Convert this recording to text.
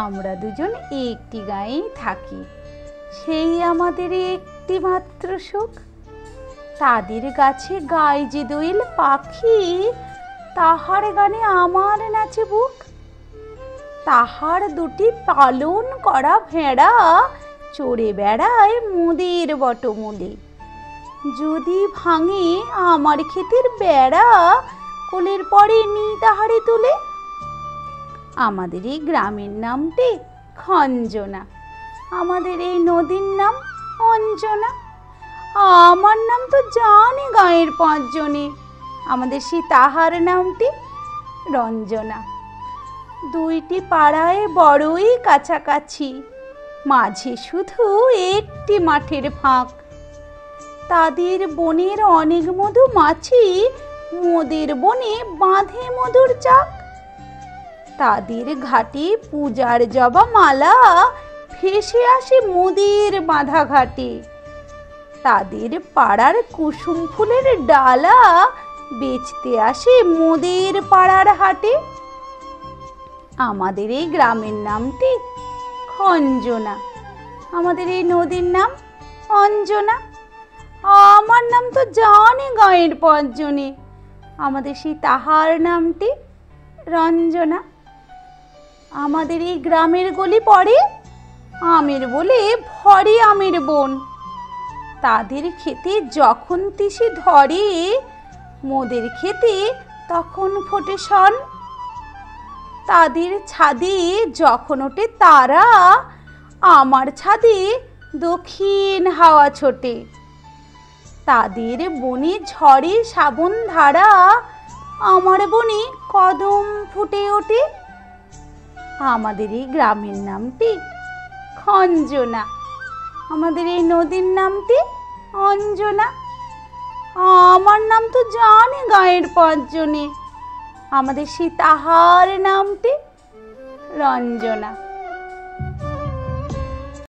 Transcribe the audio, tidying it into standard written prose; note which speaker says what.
Speaker 1: আমরা দুজন একটি গাঁয়েই থাকি, সেই আমাদের একটি মাত্র সুখ। তাদের গাছে গায় যে দোয়েল পাখি, তাহার গানে আমার নাচে বুক। তাহার দুটি পালন করা ভেড়া চড়ে বেড়ায় মোদের বটমূলে। যদি ভাঙে আমার ক্ষেতের বেড়া, কোলের পরে নি তাহারে তুলে। আমাদের এই গ্রামের নামটি খঞ্জনা, আমাদের এই নদীর নাম অঞ্জনা। আমার নাম তো জানে গাঁয়ের 5 জনে, আমাদের সেই তাহার নামটি রঞ্জনা। দুইটি পাড়ায় বড়ই কাছাকাছি, মাঝে শুধু একটি মাঠের ফাঁক। তাদের বনের অনেক মধুমাছি, মোদের বনে বাঁধে মধুর চাক। তাদের ঘাটে পূজার জবা মালা, ভেসে আসে মোদের বাঁধা ঘাটে। তাদের পাড়ার কুসুম ফুলের ডালা, বেচতে আসে মোদের পাড়ার হাটে। আমাদের এই গ্রামের নামটি খঞ্জনা, আমাদের এই নদীর নাম অঞ্জনা। আমার নাম তো জানে গাঁয়ের 5 জনে, আমাদের সেই তাহার নামটি রঞ্জনা। আমাদের এই গ্রামের গলি পড়ে আমের বলে ভরে আমের বন। তাদের খেতে যখন তিসি ধরে, মোদের খেতে তখন ফোটে শন। তাদের ছাদে যখন ওঠে তারা, আমার ছাদে দক্ষিণ হাওয়া ছোটে। তাদের বনে ঝড়ে শ্রাবণ ধারা, আমার বনে কদম ফুটে ওঠে। আমাদের এই গ্রামের নামটি খঞ্জনা, আমাদের এই নদীর নামটি অঞ্জনা। আমার নাম তো জানে গাঁয়ের 5 জনে, আমাদের সেই তাহার নামটি রঞ্জনা।